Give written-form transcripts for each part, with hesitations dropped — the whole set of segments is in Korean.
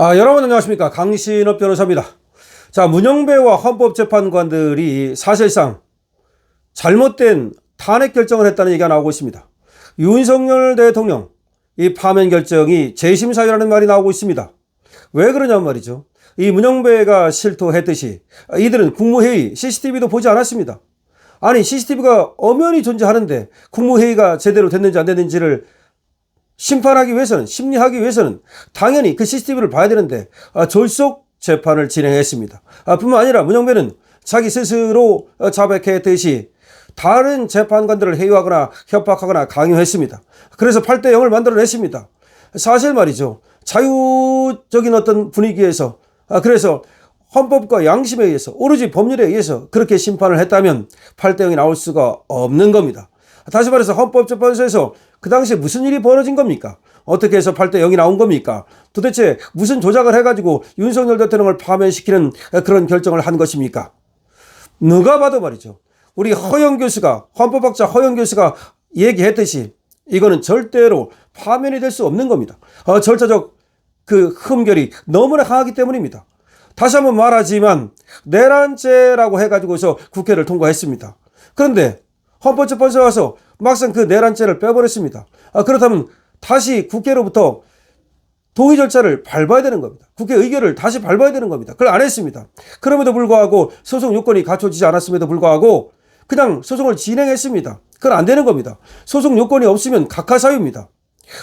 여러분 안녕하십니까. 강신업 변호사입니다. 자, 문영배와 헌법재판관들이 사실상 잘못된 탄핵 결정을 했다는 얘기가 나오고 있습니다. 윤석열 대통령 이 파면 결정이 재심 사유라는 말이 나오고 있습니다. 왜 그러냐는 말이죠. 이 문영배가 실토했듯이 이들은 국무회의 CCTV도 보지 않았습니다. 아니, CCTV가 엄연히 존재하는데 국무회의가 제대로 됐는지 안 됐는지를 심판하기 위해서는, 심리하기 위해서는 당연히 그 CCTV를 봐야 되는데 졸속 재판을 진행했습니다. 뿐만 아니라 문영배는 자기 스스로 자백했듯이 다른 재판관들을 해유하거나 협박하거나 강요했습니다. 그래서 8대 0을 만들어냈습니다. 사실 말이죠. 자유적인 어떤 분위기에서 그래서 헌법과 양심에 의해서 오로지 법률에 의해서 그렇게 심판을 했다면 8대 0이 나올 수가 없는 겁니다. 다시 말해서 헌법재판소에서 그 당시에 무슨 일이 벌어진 겁니까? 어떻게 해서 8대 0이 나온 겁니까? 도대체 무슨 조작을 해가지고 윤석열 대통령을 파면시키는 그런 결정을 한 것입니까? 누가 봐도 말이죠. 우리 허영 교수가, 헌법학자 허영 교수가 얘기했듯이 이거는 절대로 파면이 될 수 없는 겁니다. 절차적 그 흠결이 너무나 강하기 때문입니다. 다시 한번 말하지만 내란죄라고 해가지고서 국회를 통과했습니다. 그런데 헌법재판소에 와서 막상 그 내란죄를 빼버렸습니다. 그렇다면 다시 국회로부터 동의 절차를 밟아야 되는 겁니다. 국회 의결을 다시 밟아야 되는 겁니다. 그걸 안 했습니다. 그럼에도 불구하고 소송 요건이 갖춰지지 않았음에도 불구하고 그냥 소송을 진행했습니다. 그건 안 되는 겁니다. 소송 요건이 없으면 각하사유입니다.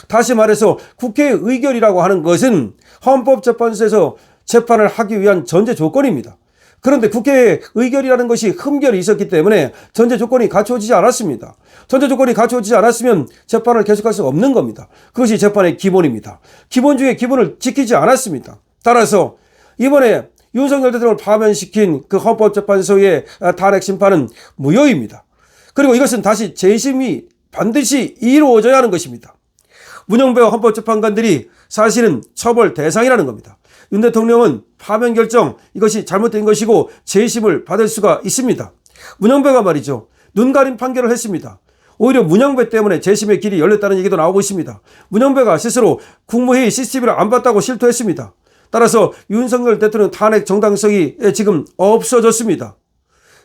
다시 말해서 국회 의결이라고 하는 것은 헌법재판소에서 재판을 하기 위한 전제 조건입니다. 그런데 국회 의결이라는 것이 흠결이 있었기 때문에 전제 조건이 갖춰지지 않았습니다. 전제 조건이 갖춰지지 않았으면 재판을 계속할 수 없는 겁니다. 그것이 재판의 기본입니다. 기본 중에 기본을 지키지 않았습니다. 따라서 이번에 윤석열 대통령을 파면시킨 그 헌법재판소의 탄핵 심판은 무효입니다. 그리고 이것은 다시 재심이 반드시 이루어져야 하는 것입니다. 문영배와 헌법재판관들이 사실은 처벌 대상이라는 겁니다. 윤 대통령은 파면 결정 이것이 잘못된 것이고 재심을 받을 수가 있습니다. 문영배가 말이죠. 눈 가린 판결을 했습니다. 오히려 문영배 때문에 재심의 길이 열렸다는 얘기도 나오고 있습니다. 문영배가 스스로 국무회의 CCTV를 안 봤다고 실토했습니다. 따라서 윤석열 대통령 탄핵 정당성이 지금 없어졌습니다.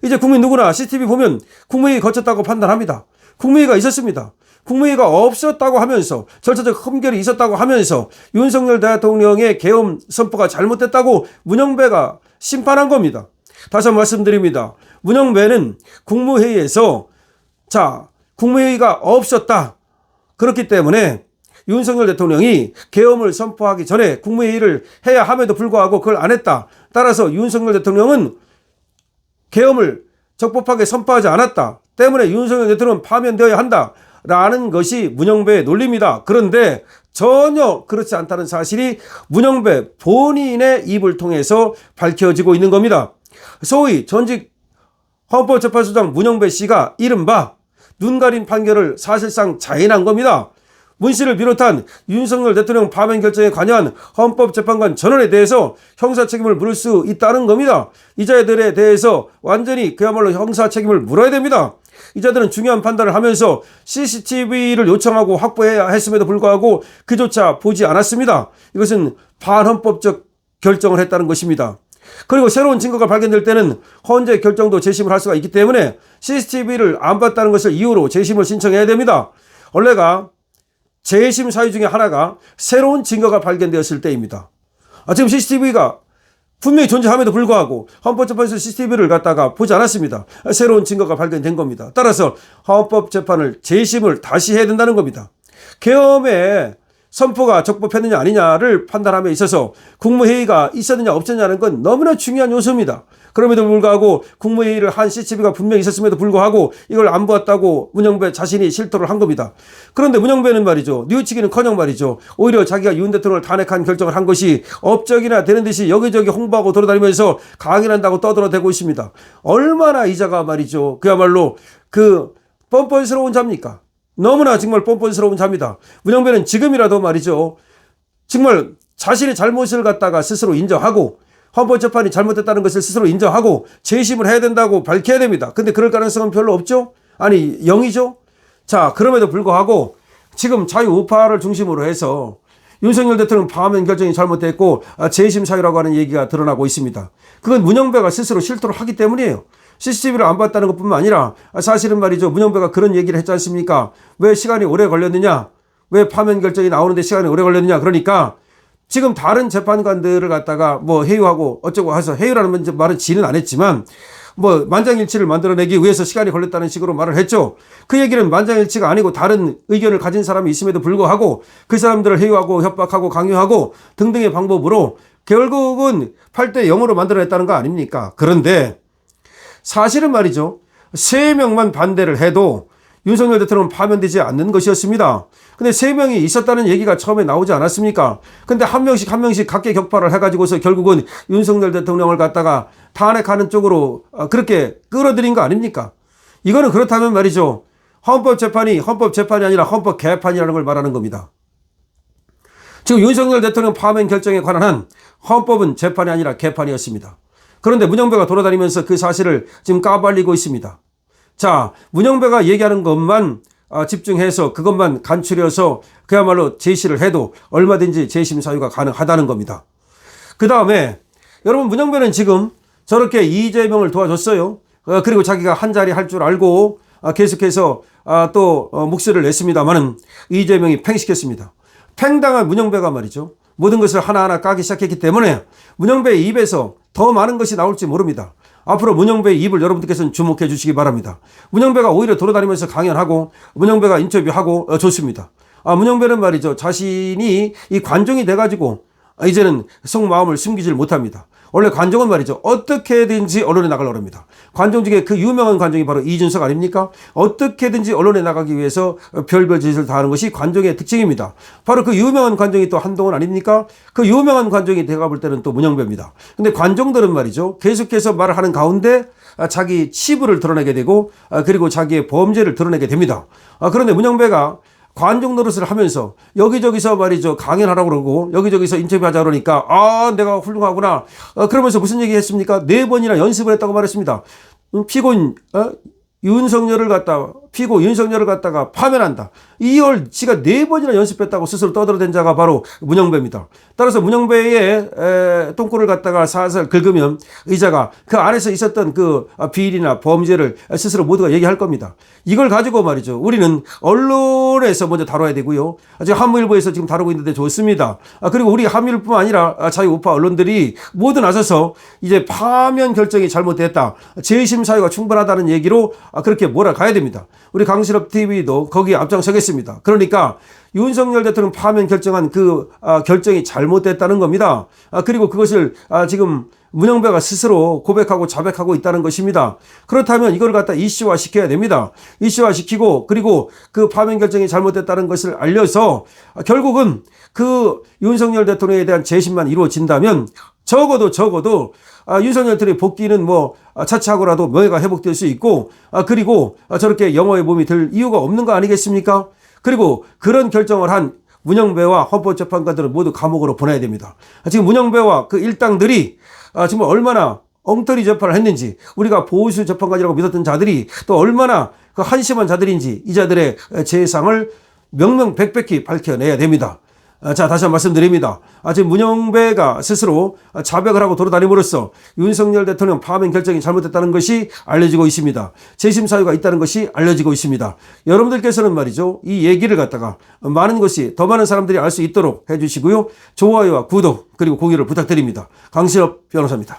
이제 국민 누구나 CCTV 보면 국무회의 거쳤다고 판단합니다. 국무회의가 있었습니다. 국무회의가 없었다고 하면서 절차적 흠결이 있었다고 하면서 윤석열 대통령의 계엄 선포가 잘못됐다고 문영배가 심판한 겁니다. 다시 한번 말씀드립니다. 문영배는 국무회의에서 국무회의가 없었다. 그렇기 때문에 윤석열 대통령이 계엄을 선포하기 전에 국무회의를 해야 함에도 불구하고 그걸 안 했다. 따라서 윤석열 대통령은 계엄을 적법하게 선포하지 않았다. 때문에 윤석열 대통령은 파면되어야 한다. 라는 것이 문영배의 논리입니다. 그런데 전혀 그렇지 않다는 사실이 문영배 본인의 입을 통해서 밝혀지고 있는 겁니다. 소위 전직 헌법재판소장 문영배 씨가 이른바 눈 가린 판결을 사실상 자인한 겁니다. 문 씨를 비롯한 윤석열 대통령 파면 결정에 관여한 헌법재판관 전원에 대해서 형사 책임을 물을 수 있다는 겁니다. 이 자들에 대해서 완전히 그야말로 형사 책임을 물어야 됩니다. 이 자들은 중요한 판단을 하면서 CCTV를 요청하고 확보해야 했음에도 불구하고 그조차 보지 않았습니다. 이것은 반헌법적 결정을 했다는 것입니다. 그리고 새로운 증거가 발견될 때는 헌재 결정도 재심을 할 수가 있기 때문에 CCTV를 안 봤다는 것을 이유로 재심을 신청해야 됩니다. 원래가 재심 사유 중에 하나가 새로운 증거가 발견되었을 때입니다. 지금 CCTV가 분명히 존재함에도 불구하고 헌법재판소 CCTV를 갖다가 보지 않았습니다. 새로운 증거가 발견된 겁니다. 따라서 헌법재판을 재심을 다시 해야 된다는 겁니다. 계엄의 선포가 적법했느냐 아니냐를 판단함에 있어서 국무회의가 있었느냐 없었느냐는 건 너무나 중요한 요소입니다. 그럼에도 불구하고 국무회의를 한 CCTV가 분명히 있었음에도 불구하고 이걸 안 보았다고 문영배 자신이 실토를 한 겁니다. 그런데 문영배는 말이죠. 뉘우치기는커녕 말이죠. 오히려 자기가 윤 대통령을 탄핵한 결정을 한 것이 업적이나 되는 듯이 여기저기 홍보하고 돌아다니면서 강연한다고 떠들어대고 있습니다. 얼마나 이 자가 말이죠. 그야말로 그 뻔뻔스러운 자입니까? 너무나 정말 뻔뻔스러운 자입니다. 문영배는 지금이라도 말이죠. 정말 자신의 잘못을 갖다가 스스로 인정하고 헌법재판이 잘못됐다는 것을 스스로 인정하고 재심을 해야 된다고 밝혀야 됩니다. 근데 그럴 가능성은 별로 없죠? 아니 0이죠? 그럼에도 불구하고 지금 자유우파를 중심으로 해서 윤석열 대통령 파면 결정이 잘못됐고 재심 사유라고 하는 얘기가 드러나고 있습니다. 그건 문영배가 스스로 실토를 하기 때문이에요. CCTV를 안 봤다는 것뿐만 아니라 사실은 말이죠. 문영배가 그런 얘기를 했지 않습니까? 왜 시간이 오래 걸렸느냐? 왜 파면 결정이 나오는데 시간이 오래 걸렸느냐? 그러니까 지금 다른 재판관들을 갖다가 뭐 해유하고 어쩌고 해서 해유라는 말은 지는 안 했지만 뭐 만장일치를 만들어내기 위해서 시간이 걸렸다는 식으로 말을 했죠. 그 얘기는 만장일치가 아니고 다른 의견을 가진 사람이 있음에도 불구하고 그 사람들을 해유하고 협박하고 강요하고 등등의 방법으로 결국은 8대 0으로 만들어냈다는 거 아닙니까? 그런데 사실은 말이죠. 3명만 반대를 해도 윤석열 대통령은 파면되지 않는 것이었습니다. 근데 3명이 있었다는 얘기가 처음에 나오지 않았습니까? 근데 한 명씩 각계 격파를 해가지고서 결국은 윤석열 대통령을 갖다가 탄핵하는 쪽으로 그렇게 끌어들인 거 아닙니까? 이거는 그렇다면 말이죠. 헌법재판이 헌법재판이 아니라 헌법개판이라는 걸 말하는 겁니다. 지금 윤석열 대통령 파면 결정에 관한 한 헌법은 재판이 아니라 개판이었습니다. 그런데 문영배가 돌아다니면서 그 사실을 지금 까발리고 있습니다. 자, 문영배가 얘기하는 것만 집중해서 그것만 간추려서 그야말로 제시를 해도 얼마든지 재심 사유가 가능하다는 겁니다. 그 다음에 여러분 문영배는 지금 저렇게 이재명을 도와줬어요. 그리고 자기가 한 자리 할 줄 알고 계속해서 또 목소리를 냈습니다만은 이재명이 팽시켰습니다. 팽당한 문영배가 말이죠. 모든 것을 하나하나 까기 시작했기 때문에 문영배의 입에서 더 많은 것이 나올지 모릅니다. 앞으로 문영배의 입을 여러분들께서는 주목해 주시기 바랍니다. 문영배가 오히려 돌아다니면서 강연하고 문영배가 인터뷰하고 좋습니다. 문영배는 말이죠. 자신이 이 관종이 돼가지고 이제는 속마음을 숨기질 못합니다. 원래 관종은 말이죠. 어떻게든지 언론에 나가려고 합니다. 관종 중에 그 유명한 관종이 바로 이준석 아닙니까? 어떻게든지 언론에 나가기 위해서 별별 짓을 다 하는 것이 관종의 특징입니다. 바로 그 유명한 관종이 또 한동훈 아닙니까? 그 유명한 관종이 돼가 볼 때는 또 문영배입니다. 근데 관종들은 말이죠. 계속해서 말을 하는 가운데 자기 치부를 드러내게 되고 그리고 자기의 범죄를 드러내게 됩니다. 그런데 문영배가 관종 노릇을 하면서 여기저기서 말이죠. 강연하라고 그러고 여기저기서 인터뷰하자 그러니까 내가 훌륭하구나. 그러면서 무슨 얘기 했습니까? 4번이나 연습을 했다고 말했습니다. 피고 윤석열을 갖다가 파면한다. 이걸 지가 4번이나 연습했다고 스스로 떠들어댄 자가 바로 문영배입니다. 따라서 문영배의 똥꼬를 갖다가 살살 긁으면 의자가 그 안에서 있었던 그 비리나 범죄를 스스로 모두가 얘기할 겁니다. 이걸 가지고 말이죠. 우리는 언론에서 먼저 다뤄야 되고요. 지금 한국일보에서 지금 다루고 있는데 좋습니다. 그리고 우리 한국일보뿐만 아니라 자유우파 언론들이 모두 나서서 이제 파면 결정이 잘못됐다. 재심 사유가 충분하다는 얘기로 그렇게 몰아가야 됩니다. 우리 강신업 TV도 거기에 앞장서겠습니다. 그러니까 윤석열 대통령 파면 결정한 그 결정이 잘못됐다는 겁니다. 그리고 그것을 지금 문영배가 스스로 고백하고 자백하고 있다는 것입니다. 그렇다면 이걸 갖다 이슈화 시켜야 됩니다. 이슈화 시키고 그리고 그 파면 결정이 잘못됐다는 것을 알려서 결국은 그 윤석열 대통령에 대한 재심만 이루어진다면 적어도 윤석열 대통령의 복귀는 뭐 차치하고라도 명예가 회복될 수 있고 그리고 저렇게 영어의 몸이 들 이유가 없는 거 아니겠습니까? 그리고 그런 결정을 한 문영배와 헌법재판관들은 모두 감옥으로 보내야 됩니다. 지금 문영배와 그 일당들이 지금 얼마나 엉터리 재판을 했는지 우리가 보수 재판관이라고 믿었던 자들이 또 얼마나 그 한심한 자들인지 이 자들의 재상을 명명백백히 밝혀내야 됩니다. 자, 다시 한번 말씀드립니다. 지금 문영배가 스스로 자백을 하고 돌아다님으로써 윤석열 대통령 파면 결정이 잘못됐다는 것이 알려지고 있습니다. 재심 사유가 있다는 것이 알려지고 있습니다. 여러분들께서는 말이죠. 이 얘기를 갖다가 많은 것이 더 많은 사람들이 알 수 있도록 해주시고요. 좋아요와 구독 그리고 공유를 부탁드립니다. 강신업 변호사입니다.